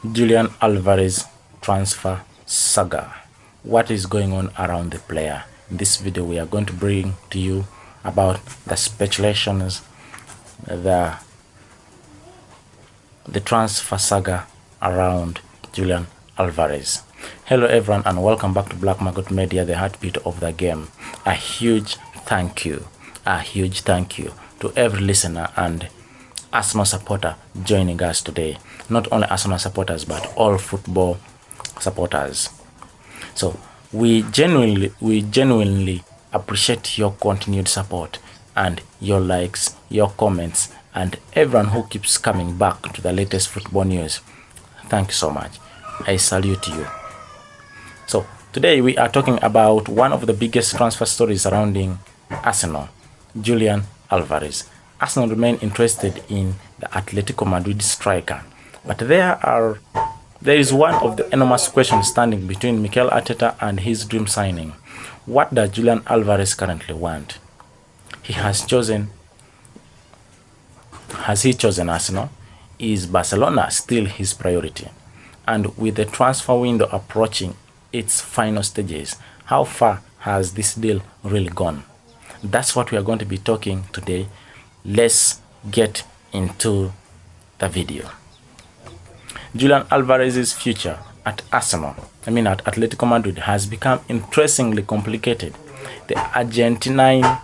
Julian Alvares transfer saga. What is going on around the player? In this video, we are going to bring to you about the speculations, the transfer saga around Julian Alvares. Hello everyone and welcome back to Black Market Media, the heartbeat of the game. A huge thank you to every listener and Arsenal supporter joining us today. Not only Arsenal supporters but all football supporters. So we genuinely appreciate your continued support and your likes, your comments, and everyone who keeps coming back to the latest football news. Thank you so much. I salute you. So today we are talking about one of the biggest transfer stories surrounding Arsenal, Julian Alvares. Arsenal remain interested in the Atletico Madrid striker, but there is one of the enormous questions standing between Mikel Arteta and his dream signing. What does Julian Alvares currently want? Has he chosen Arsenal? Is Barcelona still his priority? And with the transfer window approaching its final stages, how far has this deal really gone? That's what we are going to be talking today. Let's get into the video. Julian Alvarez's future at Atletico Madrid has become increasingly complicated. The Argentine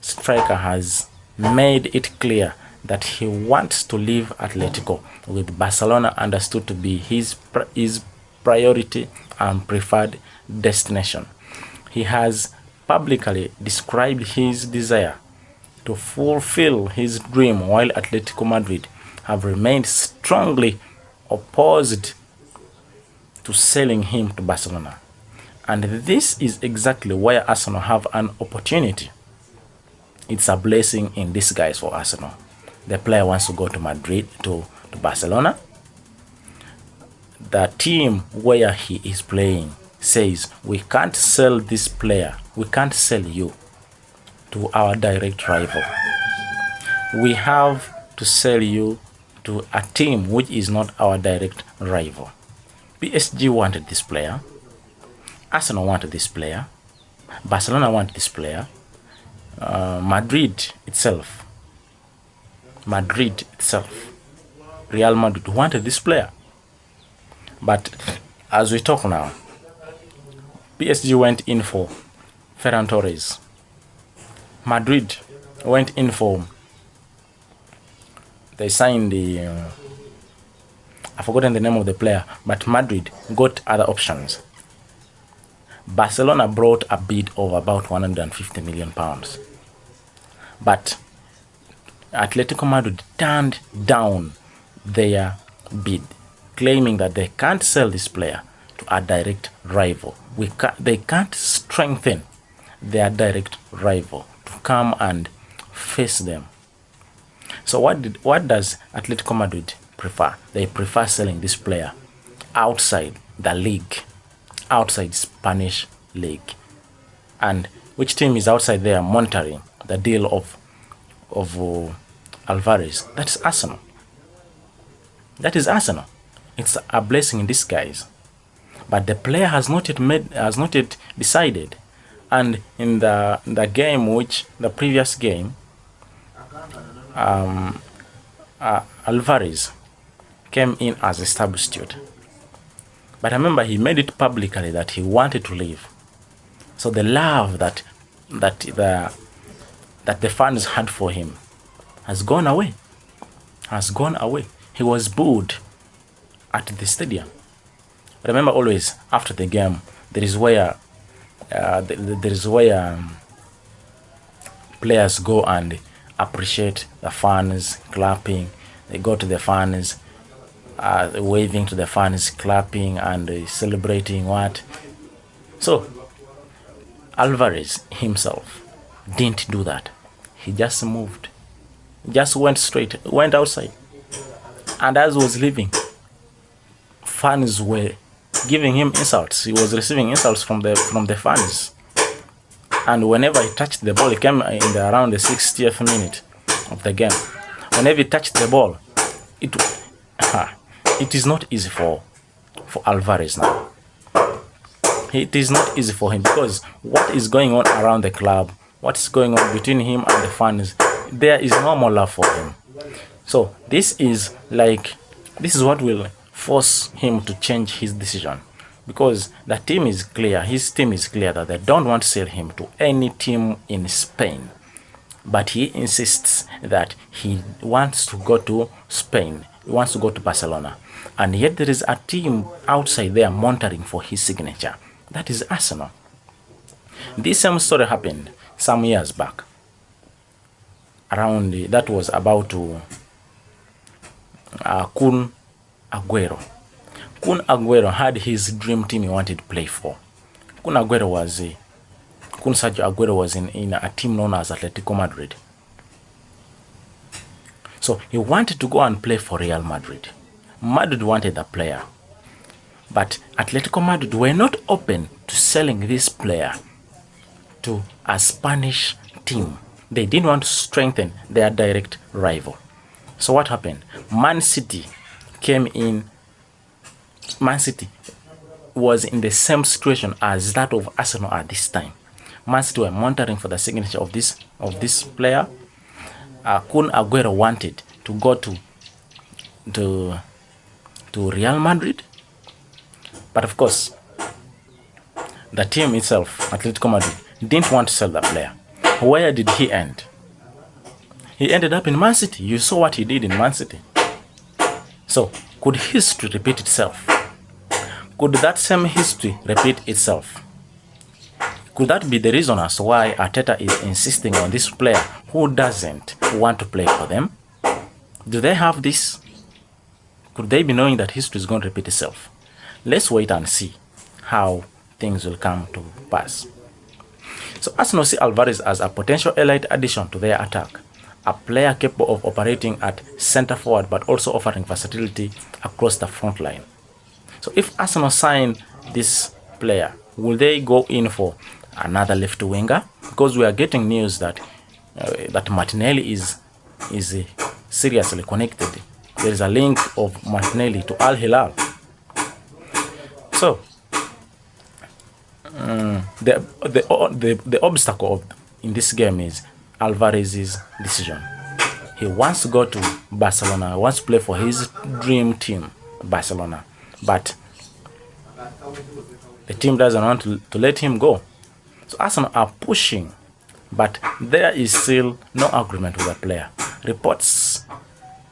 striker has made it clear that he wants to leave Atletico, with Barcelona understood to be his priority and preferred destination. He has publicly described his desire to fulfill his dream, while Atletico Madrid have remained strongly opposed to selling him to Barcelona. And this is exactly where Arsenal have an opportunity. It's a blessing in disguise for Arsenal. The player wants to go to Madrid, to Barcelona. The team where he is playing says, we can't sell this player, we can't sell you to our direct rival. We have to sell you to a team which is not our direct rival. PSG wanted this player, Arsenal wanted this player, Barcelona wanted this player, Madrid itself, Real Madrid wanted this player. But as we talk now, PSG went in for Ferran Torres. Madrid went in for, they signed the, I've forgotten the name of the player, but Madrid got other options. Barcelona brought a bid of about 150 million pounds. But Atletico Madrid turned down their bid, claiming that they can't sell this player to a direct rival. They can't strengthen their direct rival to come and face them. So what does Atletico Madrid prefer? They prefer selling this player outside the league, outside Spanish league. And which team is outside there monitoring the deal of Alvarez? That's Arsenal. That is Arsenal. It's a blessing in disguise. But the player has not yet decided. And in the game, the previous game, Alvarez came in as a substitute. But I remember he made it publicly that he wanted to leave. So the love that the fans had for him has gone away. He was booed at the stadium. Remember, always after the game, there is where players go and appreciate the fans, clapping. They go to the fans, waving to the fans, clapping and celebrating what. So Alvarez himself didn't do that. He just moved, just went outside, and as he was leaving, fans were giving him insults. He was receiving insults from the fans. And whenever he touched the ball, he came in around the 60th minute of the game. Whenever he touched the ball, it is not easy for Alvares now. It is not easy for him because what is going on around the club, what is going on between him and the fans, there is no more love for him. So this is what will force him to change his decision, because the team is clear, his team is clear that they don't want to sell him to any team in Spain. But he insists that he wants to go to Spain, he wants to go to Barcelona. And yet there is a team outside there monitoring for his signature. That is Arsenal. This same story happened some years back. That was about Kun Aguero. Kun Aguero had his dream team he wanted to play for. Kun Sergio Aguero was in a team known as Atletico Madrid. So he wanted to go and play for Real Madrid. Madrid wanted the player, but Atletico Madrid were not open to selling this player to a Spanish team. They didn't want to strengthen their direct rival. So what happened? Man City came in. Man City was in the same situation as that of Arsenal at this time. Man City were monitoring for the signature of this player. Kun Aguero wanted to go to Real Madrid, but of course the team itself, Atletico Madrid, didn't want to sell the player. Where did he end? He ended up in Man City. You saw what he did in Man City. So could history repeat itself? Could that same history repeat itself? Could that be the reason as to why Arteta is insisting on this player who doesn't want to play for them? Do they have this? Could they be knowing that history is going to repeat itself? Let's wait and see how things will come to pass. So Arsenal see Alvares as a potential elite addition to their attack, a player capable of operating at centre forward but also offering versatility across the front line. So if Arsenal sign this player, will they go in for another left winger? Because we are getting news that Martinelli is seriously connected. There is a link of Martinelli to Al Hilal. So the obstacle in this game is Alvarez's decision. He wants to go to Barcelona. He wants to play for his dream team, Barcelona. But the team doesn't want to let him go. So Arsenal are pushing, but there is still no agreement with the player. Reports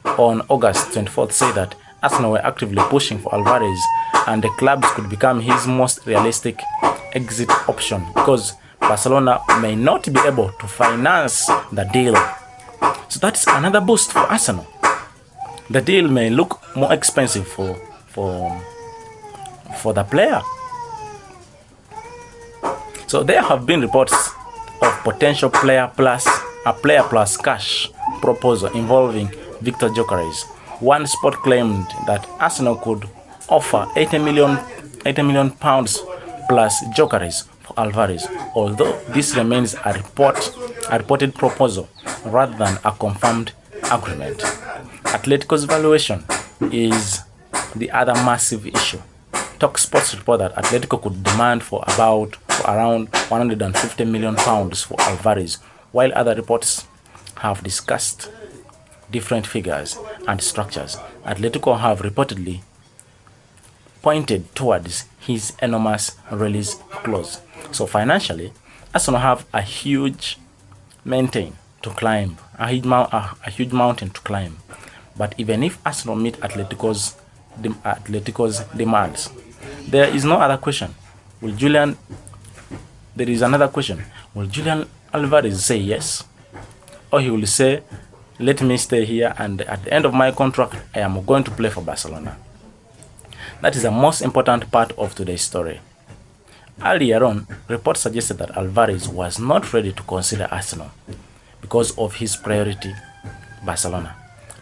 on August 24th say that Arsenal were actively pushing for Alvarez, and the clubs could become his most realistic exit option because Barcelona may not be able to finance the deal. So that's another boost for Arsenal. The deal may look more expensive for the player. So there have been reports of potential player plus cash proposal involving Victor Gyökeres. One spot claimed that Arsenal could offer 80 million pounds plus Gyökeres for Alvarez, although this remains a reported proposal rather than a confirmed agreement. Atletico's valuation is the other massive issue. TalkSport report that Atletico could demand for around 150 million pounds for Alvarez, while other reports have discussed different figures and structures. Atletico have reportedly pointed towards his enormous release clause. So financially, Arsenal have a huge mountain to climb, a huge mountain to climb. But even if Arsenal meet Atletico's demands, there is no other question. There is another question. Will Julian Alvarez say yes? Or he will say, let me stay here and at the end of my contract, I am going to play for Barcelona. That is the most important part of today's story. Earlier on, reports suggested that Alvarez was not ready to consider Arsenal because of his priority, Barcelona.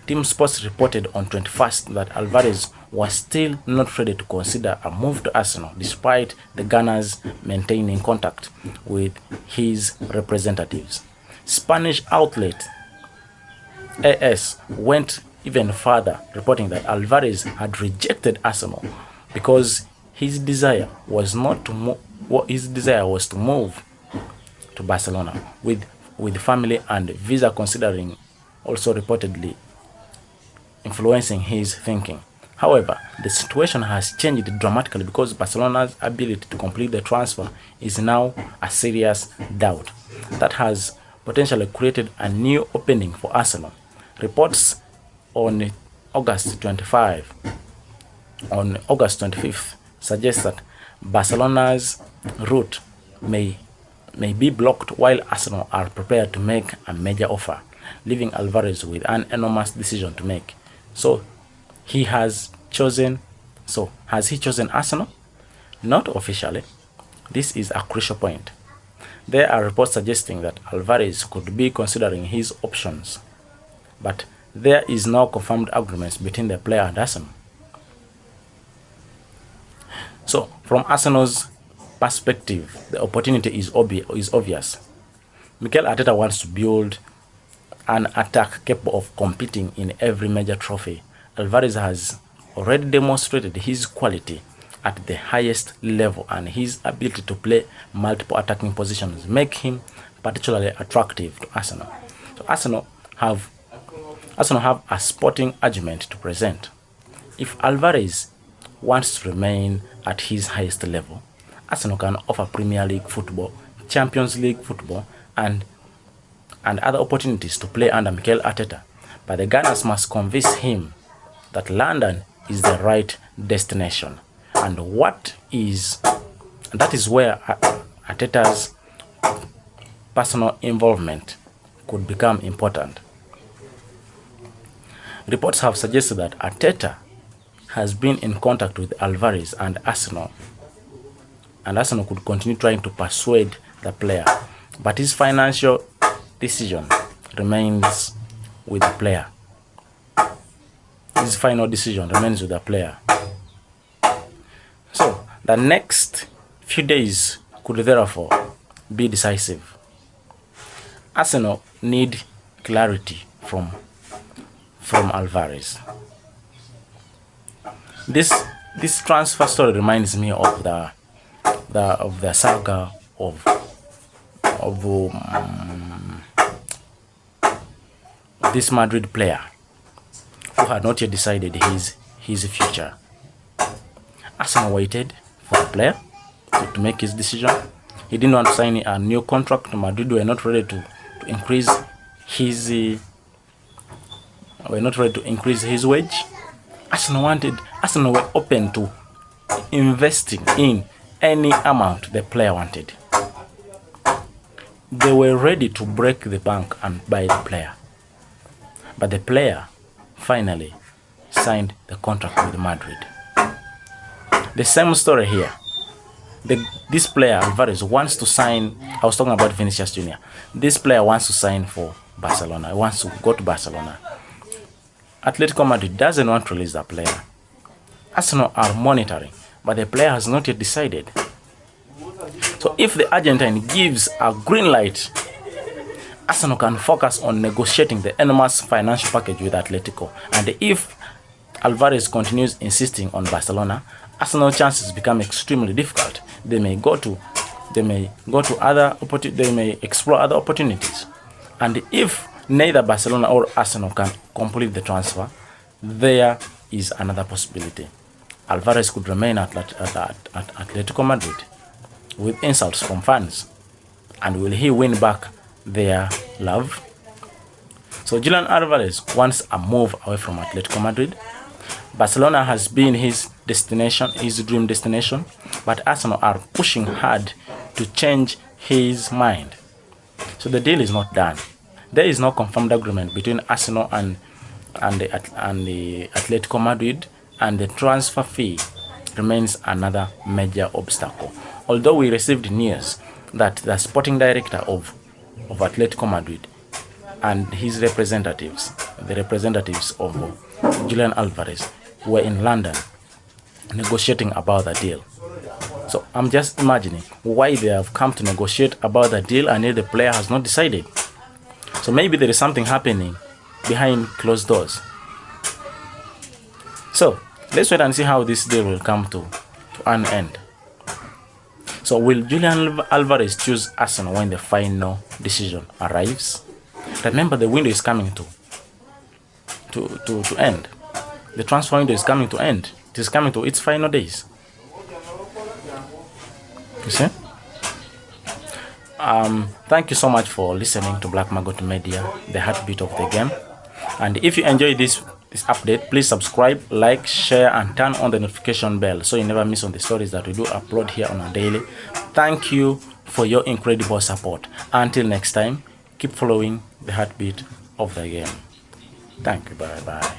Team Sports reported on 21st that Alvarez was still not ready to consider a move to Arsenal despite the Gunners maintaining contact with his representatives. Spanish outlet AS went even further, reporting that Alvares had rejected Arsenal because his desire was not to move. His desire was to move to Barcelona with family and visa considering also reportedly influencing his thinking. However, the situation has changed dramatically because Barcelona's ability to complete the transfer is now a serious doubt. That has potentially created a new opening for Arsenal. Reports on August 25th suggest that Barcelona's route may be blocked while Arsenal are prepared to make a major offer, leaving Alvarez with an enormous decision to make. Has he chosen Arsenal? Not officially. This is a crucial point. There are reports suggesting that Alvarez could be considering his options, but there is no confirmed agreement between the player and Arsenal. So, from Arsenal's perspective, the opportunity is obvious. Mikel Arteta wants to build an attack capable of competing in every major trophy. Alvarez has already demonstrated his quality at the highest level, and his ability to play multiple attacking positions make him particularly attractive to Arsenal. So Arsenal have a sporting argument to present. If Alvarez wants to remain at his highest level, Arsenal can offer Premier League football, Champions League football, and other opportunities to play under Mikel Arteta. But the Gunners must convince him that London is the right destination, and that is where Arteta's personal involvement could become important. Reports have suggested that Arteta has been in contact with Alvarez and Arsenal could continue trying to persuade the player, but his financial decision remains with the player. His final decision remains with the player. So the next few days could therefore be decisive. Arsenal need clarity from Alvarez. This transfer story reminds me of the saga of this Madrid player who had not yet decided his future. Arsenal waited for the player to make his decision. He didn't want to sign a new contract. Madrid were not ready to increase his wage. Arsenal were open to investing in any amount the player wanted. They were ready to break the bank and buy the player. But the player finally signed the contract with Madrid. The same story here. This player, Alvarez, wants to sign. I was talking about Vinicius Jr. This player wants to sign for Barcelona. He wants to go to Barcelona. Atletico Madrid doesn't want to release that player. Arsenal are monitoring, but the player has not yet decided. So if the Argentine gives a green light, Arsenal can focus on negotiating the enormous financial package with Atletico. And if Alvarez continues insisting on Barcelona, Arsenal chances become extremely difficult. They may explore other opportunities. And if neither Barcelona or Arsenal can complete the transfer, there is another possibility. Alvarez could remain at Atletico Madrid with insults from fans. And will he win back their love? So Julian Alvarez wants a move away from Atletico Madrid. Barcelona has been his destination, his dream destination, but Arsenal are pushing hard to change his mind. So the deal is not done. There is no confirmed agreement between Arsenal and the Atletico Madrid, and the transfer fee remains another major obstacle. Although we received news that the sporting director of Atletico Madrid and his representatives, the representatives of Julian Alvarez, were in London negotiating about the deal. So I'm just imagining why they have come to negotiate about the deal and yet the player has not decided. So maybe there is something happening behind closed doors. So let's wait and see how this deal will come to an end. So will Julian Alvarez choose Arsenal when the final decision arrives? Remember, the window is coming to end. The transfer window is coming to end. It is coming to its final days. You see? Thank you so much for listening to Black Maggot Media, the heartbeat of the game. And if you enjoyed this update, please subscribe, like, share, and turn on the notification bell so you never miss on the stories that we do upload here on a daily. Thank you for your incredible support. Until next time, keep following the heartbeat of the game. Thank you. Bye bye.